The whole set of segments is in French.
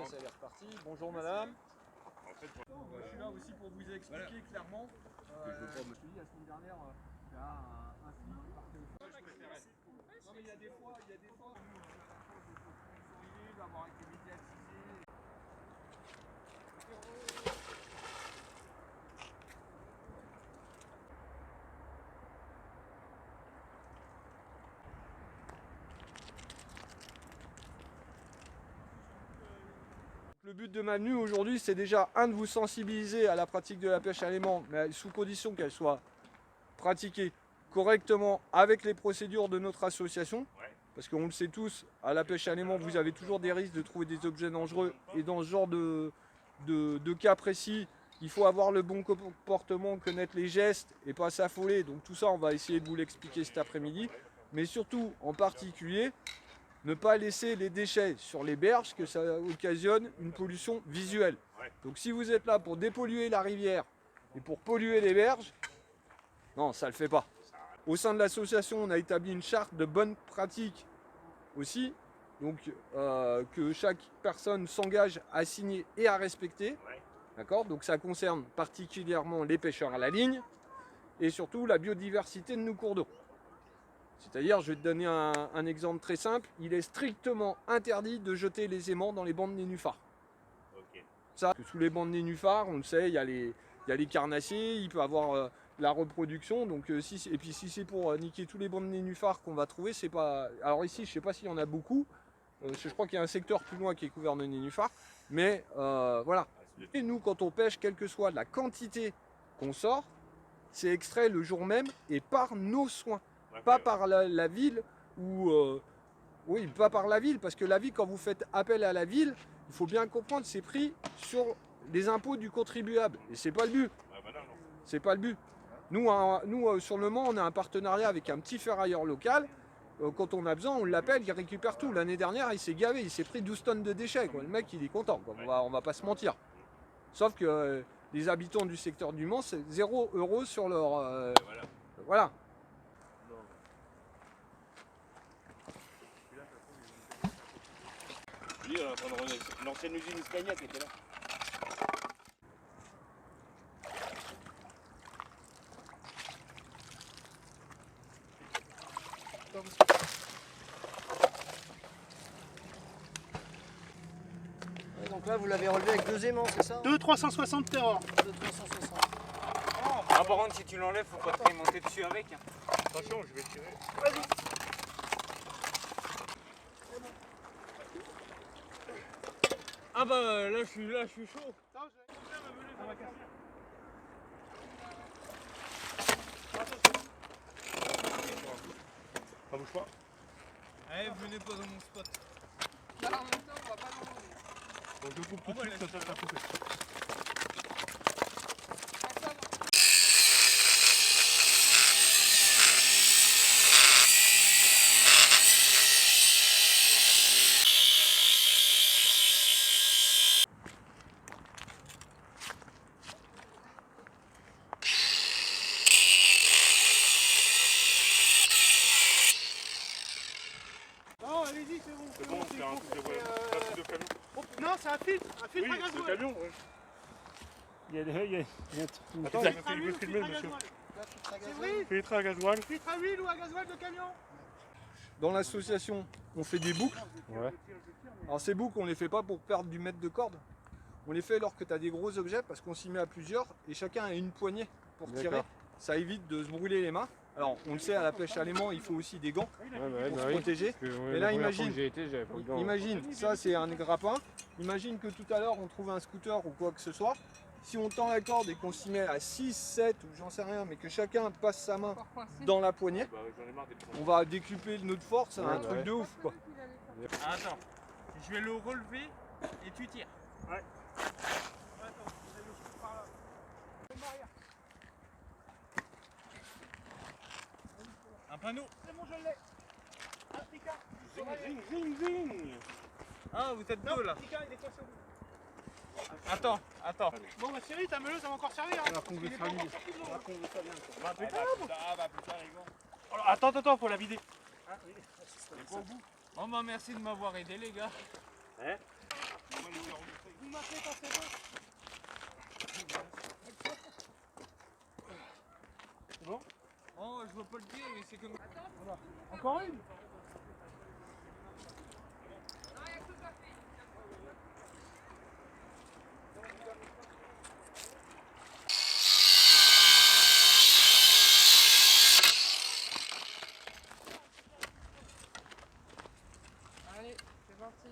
ça est reparti. Bonjour madame. Je suis là aussi pour vous expliquer clairement. Je me suis dit la semaine dernière, il y a un flic qui partait au feu. Non mais il y a des fois, d'avoir été médiatisé. Le but de ma venue aujourd'hui, c'est déjà de vous sensibiliser à la pratique de la pêche à l'aimant, mais sous condition qu'elle soit pratiquée correctement avec les procédures de notre association. Parce qu'on le sait tous, à la pêche à l'aimant, vous avez toujours des risques de trouver des objets dangereux. Et dans ce genre de cas précis, il faut avoir le bon comportement, connaître les gestes et pas s'affoler. Donc tout ça, on va essayer de vous l'expliquer cet après-midi. Mais surtout, en particulier, ne pas laisser les déchets sur les berges, que ça occasionne une pollution visuelle. Donc si vous êtes là pour dépolluer la rivière et pour polluer les berges, non, ça ne le fait pas. Au sein de l'association, on a établi une charte de bonnes pratiques aussi, donc que chaque personne s'engage à signer et à respecter. D'accord ? Donc ça concerne particulièrement les pêcheurs à la ligne et surtout la biodiversité de nos cours d'eau. C'est-à-dire, je vais te donner un exemple très simple, il est strictement interdit de jeter les aimants dans les bancs de nénuphars. Ça, sous les bancs de nénuphars, on le sait, il y a les carnassiers, il peut y avoir la reproduction, donc et puis si c'est pour niquer tous les bancs de nénuphars qu'on va trouver, c'est pas... Alors ici, je sais pas s'il y en a beaucoup, je crois qu'il y a un secteur plus loin qui est couvert de nénuphars, mais voilà. Et nous, quand on pêche, quelle que soit la quantité qu'on sort, c'est extrait le jour même et par nos soins. Pas par la ville ou oui, pas par la ville, parce que la ville, quand vous faites appel à la ville, il faut bien comprendre, c'est pris sur les impôts du contribuable. Et c'est pas le but. C'est pas le but. Nous, sur le Mans, on a un partenariat avec un petit ferrailleur local. Quand on a besoin, on l'appelle, il récupère tout. L'année dernière, il s'est gavé, il s'est pris 12 tonnes de déchets. Quoi. Le mec, il est content. Quoi. On va pas se mentir. Sauf que les habitants du secteur du Mans, c'est 0 € sur leur... voilà. Oui, l'ancienne usine Scania qui était là. Ouais, donc là, vous l'avez relevé avec 2 aimants, c'est ça? 2,360 Terror. 2,360. Ah, par contre, si tu l'enlèves, faut pas te monter dessus avec. Attention, je vais tirer. Vas-y. Ah bah là je suis chaud. Ça bouge pas. Allez, venez pas dans mon spot. Là, en même temps, on va pas l'enlever. Donc je coupe tout de suite, ça va couper. Non, allez-y, c'est bon. C'est bon, c'est un truc de camion. Non, c'est un filtre à Oui, c'est gasoil. le camion, oui. Attends, Filtre à je vais huile ou filmer, filtre à monsieur. gasoil? C'est C'est vrai. Filtre à gasoil. Filtre à huile ou à gasoil de camion? Dans l'association, on fait des boucles. Ouais. Alors ces boucles, on les fait pas pour perdre du mètre de corde. On les fait lorsque tu as des gros objets parce qu'on s'y met à plusieurs et chacun a une poignée pour tirer. Ça évite de se brûler les mains. Alors on le sait, à la pêche à l'aimant, il faut aussi des gants pour se protéger. Et là, imagine, ça c'est un grappin. Imagine que tout à l'heure, on trouve un scooter ou quoi que ce soit. Si on tend la corde et qu'on s'y met à 6, 7 ou j'en sais rien, mais que chacun passe sa main dans la poignée, on va décupler notre force, un truc de ouf quoi. Attends, je vais le relever et tu tires. Ouais. Un panneau. C'est bon, je l'ai. Ah, Picard. Zing, zing. Ah, vous êtes deux là. Picard, il est coincé au bout. Attends. Bon, bah Cyril, ta meuleuse, ça va encore servir. Hein. Alors qu'on veut faire lui. Ah bah putain les gars. Attends, faut la vider. Ah, oui. Bon bah merci de m'avoir aidé les gars. Hein? rappeler quand c'est bon. C'est bon? Oh, je vois pas le pied, mais c'est comme. Encore une? Allez, c'est parti.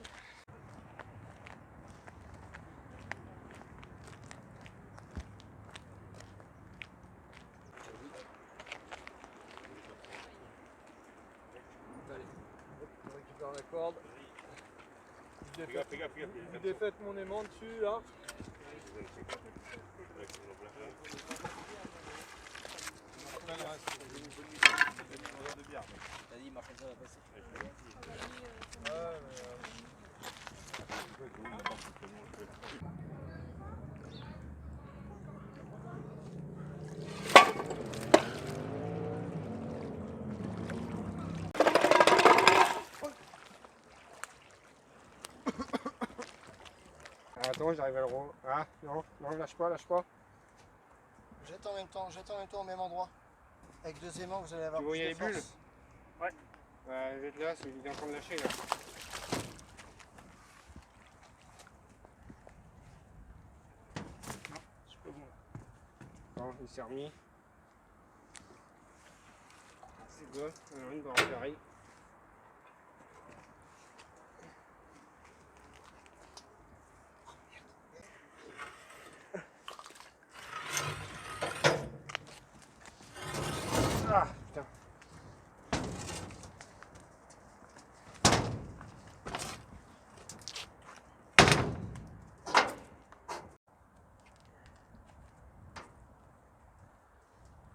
On récupère la corde. Je Fais gaffe, fais gaffe, fais gaffe. je défaite mon aimant dessus là. Attends, j'arrive à le rond. Ah, non, non, lâche pas, lâche pas. Jette en même temps au même endroit. Avec deux aimants, vous allez avoir Tu vois, plus il y a de les bulles? force. Jette là, il est en train de lâcher là. Non, c'est pas bon. Non, il s'est remis. C'est bon, alors une barre pareil. Ah, putain.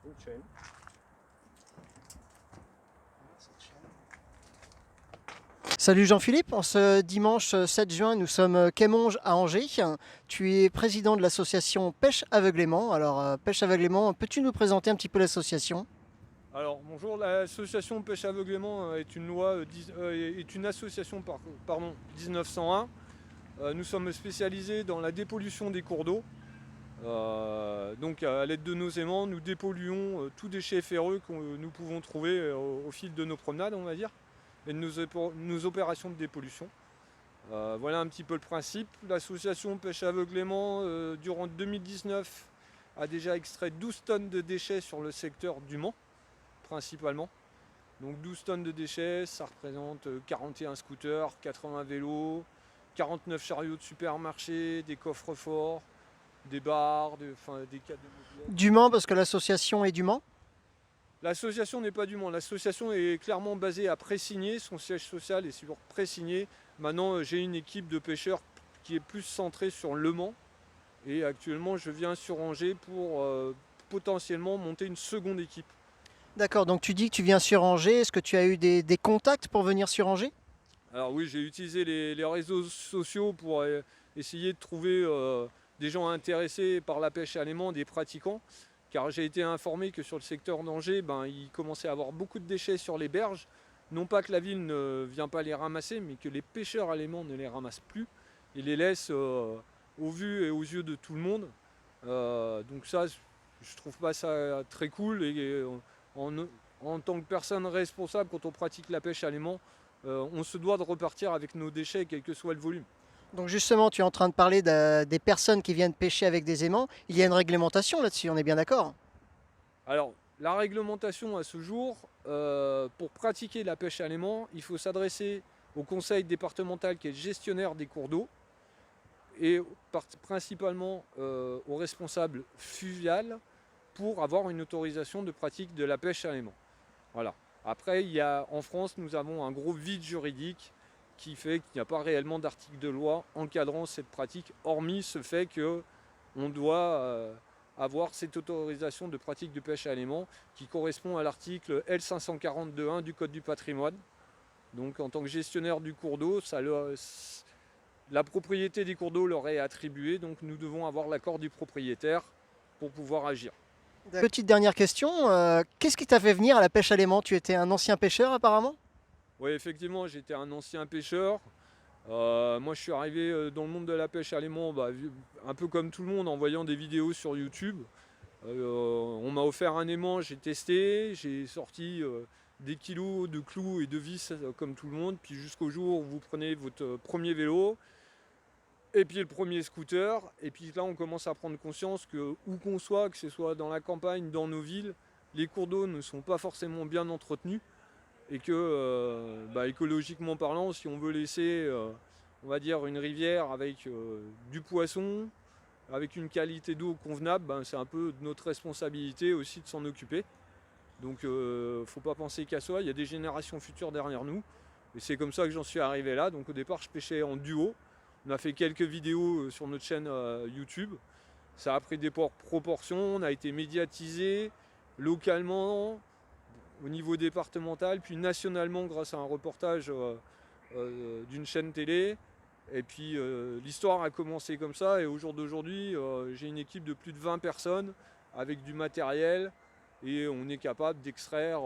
Une chaîne. Salut Jean-Philippe, en ce dimanche 7 juin, nous sommes quai Monge à Angers. Tu es président de l'association Pêche Aveuglément. Alors, Pêche Aveuglément, peux-tu nous présenter un petit peu l'association? Alors bonjour, l'association Pêche Aveuglément est une loi, est une association 1901. Nous sommes spécialisés dans la dépollution des cours d'eau. Donc à l'aide de nos aimants, nous dépolluons tout déchet ferreux que nous pouvons trouver au fil de nos promenades, on va dire, et de nos opérations de dépollution. Voilà un petit peu le principe. L'association Pêche Aveuglément, durant 2019, a déjà extrait 12 tonnes de déchets sur le secteur du Mans, principalement. Donc 12 tonnes de déchets, ça représente 41 scooters, 80 vélos, 49 chariots de supermarché, des coffres forts, des bars, des cadres de mobilette. Du Mans, parce que l'association est du Mans. L'association n'est pas du Mans, l'association est clairement basée à Pressigné, son siège social est sur Pressigné. Maintenant j'ai une équipe de pêcheurs qui est plus centrée sur Le Mans et actuellement je viens sur Angers pour potentiellement monter une seconde équipe. D'accord, donc tu dis que tu viens sur Angers. Est-ce que tu as eu des contacts pour venir sur Angers? Alors oui, j'ai utilisé les réseaux sociaux pour essayer de trouver des gens intéressés par la pêche à l'aimant, des pratiquants, car j'ai été informé que sur le secteur d'Angers, il commençait à avoir beaucoup de déchets sur les berges. Non pas que la ville ne vient pas les ramasser, mais que les pêcheurs à l'aimant ne les ramassent plus et les laissent au vu et aux yeux de tout le monde. Donc ça, je trouve pas ça très cool et en tant que personne responsable, quand on pratique la pêche à l'aimant, on se doit de repartir avec nos déchets, quel que soit le volume. Donc justement, tu es en train de parler des personnes qui viennent pêcher avec des aimants. Il y a une réglementation là-dessus, on est bien d'accord? Alors, la réglementation à ce jour, pour pratiquer la pêche à l'aimant, il faut s'adresser au conseil départemental qui est le gestionnaire des cours d'eau et principalement aux responsables fluviales pour avoir une autorisation de pratique de la pêche à l'aimant. Voilà. Après, en France, nous avons un gros vide juridique qui fait qu'il n'y a pas réellement d'article de loi encadrant cette pratique, hormis ce fait qu'on doit avoir cette autorisation de pratique de pêche à l'aimant qui correspond à l'article L542.1 du Code du patrimoine. Donc en tant que gestionnaire du cours d'eau, la propriété des cours d'eau leur est attribuée, donc nous devons avoir l'accord du propriétaire pour pouvoir agir. Petite dernière question, qu'est-ce qui t'a fait venir à la pêche à l'aimant? Tu étais un ancien pêcheur apparemment? Oui, effectivement, j'étais un ancien pêcheur. Moi je suis arrivé dans le monde de la pêche à l'aimant un peu comme tout le monde en voyant des vidéos sur YouTube. On m'a offert un aimant, j'ai testé, j'ai sorti des kilos de clous et de vis comme tout le monde, puis jusqu'au jour où vous prenez votre premier vélo, et puis le premier scooter, et puis là on commence à prendre conscience que où qu'on soit, que ce soit dans la campagne, dans nos villes, les cours d'eau ne sont pas forcément bien entretenus, et que écologiquement parlant, si on veut laisser on va dire une rivière avec du poisson, avec une qualité d'eau convenable, c'est un peu de notre responsabilité aussi de s'en occuper. Donc faut pas penser qu'à soi, il y a des générations futures derrière nous. Et c'est comme ça que j'en suis arrivé là. Donc au départ je pêchais en duo. On a fait quelques vidéos sur notre chaîne YouTube. Ça a pris des proportions, on a été médiatisé localement, au niveau départemental, puis nationalement grâce à un reportage d'une chaîne télé. Et puis l'histoire a commencé comme ça, et au jour d'aujourd'hui, j'ai une équipe de plus de 20 personnes avec du matériel, et on est capable d'extraire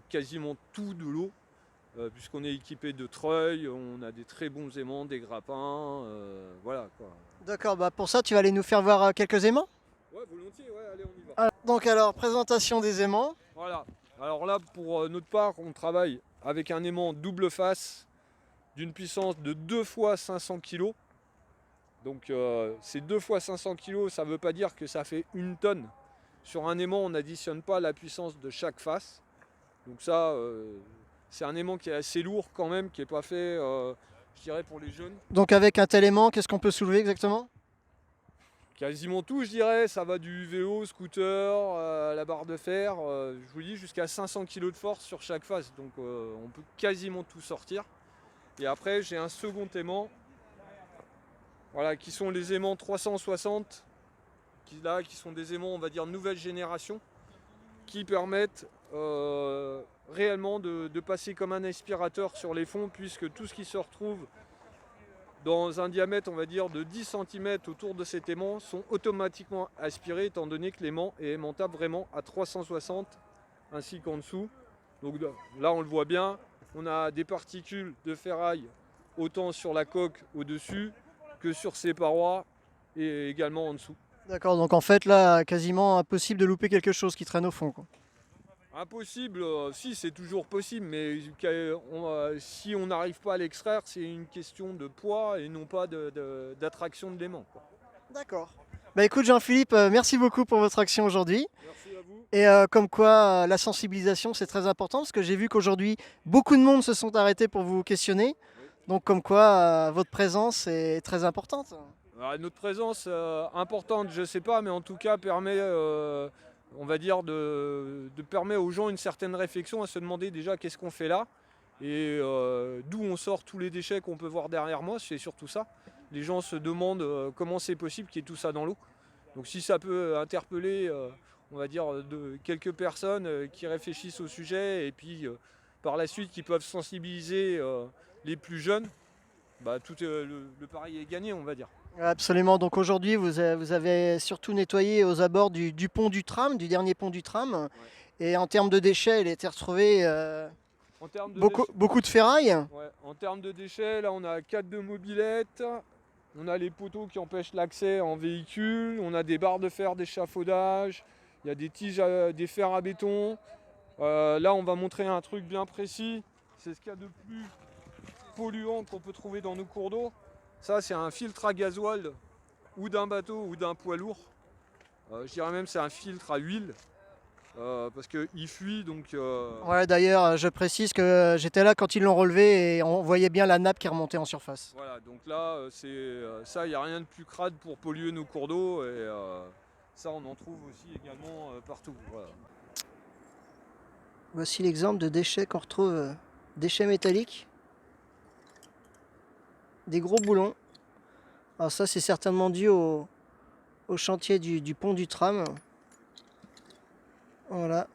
quasiment tout de l'eau, puisqu'on est équipé de treuils, on a des très bons aimants, des grappins, voilà quoi. D'accord, bah pour ça, tu vas aller nous faire voir quelques aimants. Ouais, volontiers, ouais, allez, on y va. Donc alors, présentation des aimants. Voilà, alors là pour notre part, on travaille avec un aimant double face d'une puissance de 2 fois 500 kg. Donc ces 2 fois 500 kg, ça ne veut pas dire que ça fait 1 tonne. Sur un aimant, on n'additionne pas la puissance de chaque face. Donc ça, c'est un aimant qui est assez lourd quand même, qui n'est pas fait, je dirais, pour les jeunes. Donc avec un tel aimant, qu'est-ce qu'on peut soulever exactement? Quasiment tout, je dirais. Ça va du vélo, scooter, la barre de fer. Je vous dis, jusqu'à 500 kg de force sur chaque face. Donc on peut quasiment tout sortir. Et après, j'ai un second aimant, voilà, qui sont les aimants 360, qui sont des aimants, on va dire, nouvelle génération, qui permettent réellement de passer comme un aspirateur sur les fonds, puisque tout ce qui se retrouve dans un diamètre, on va dire, de 10 cm autour de cet aimant sont automatiquement aspirés, étant donné que l'aimant est aimantable vraiment à 360, ainsi qu'en dessous. Donc là, on le voit bien. On a des particules de ferraille autant sur la coque au-dessus que sur ses parois et également en dessous. D'accord, donc en fait là, quasiment impossible de louper quelque chose qui traîne au fond, quoi. Impossible, si c'est toujours possible, mais si on n'arrive pas à l'extraire, c'est une question de poids et non pas d'attraction de l'aimant. D'accord. Bah écoute Jean-Philippe, merci beaucoup pour votre action aujourd'hui. Merci à vous. Et comme quoi la sensibilisation c'est très important, parce que j'ai vu qu'aujourd'hui beaucoup de monde se sont arrêtés pour vous questionner. Donc comme quoi votre présence est très importante. Alors, notre présence importante, je ne sais pas, mais en tout cas permet, on va dire, de permettre aux gens une certaine réflexion, à se demander déjà qu'est-ce qu'on fait là et d'où on sort tous les déchets qu'on peut voir derrière moi. C'est surtout ça. Les gens se demandent comment c'est possible qu'il y ait tout ça dans l'eau. Donc si ça peut interpeller, on va dire, quelques personnes qui réfléchissent au sujet, et puis par la suite qui peuvent sensibiliser les plus jeunes, tout le pari est gagné, on va dire. Absolument, donc aujourd'hui vous avez surtout nettoyé aux abords du pont du tram, du dernier pont du tram. Ouais. Et en termes de déchets, il a été retrouvé En termes de beaucoup de ferraille. Ouais, en termes de déchets, là on a 4 de mobylettes, on a les poteaux qui empêchent l'accès en véhicule, on a des barres de fer d'échafaudage, il y a des tiges, des fers à béton. Là on va montrer un truc bien précis, c'est ce qu'il y a de plus polluant qu'on peut trouver dans nos cours d'eau. Ça c'est un filtre à gasoil ou d'un bateau ou d'un poids lourd. Je dirais même c'est un filtre à huile. Parce qu'il fuit donc. Ouais, d'ailleurs, je précise que j'étais là quand ils l'ont relevé et on voyait bien la nappe qui remontait en surface. Voilà, donc là, ça, il n'y a rien de plus crade pour polluer nos cours d'eau, et ça, on en trouve aussi également partout. Voilà. Voici l'exemple de déchets qu'on retrouve, déchets métalliques, des gros boulons. Alors ça, c'est certainement dû au chantier du pont du tram. Voilà.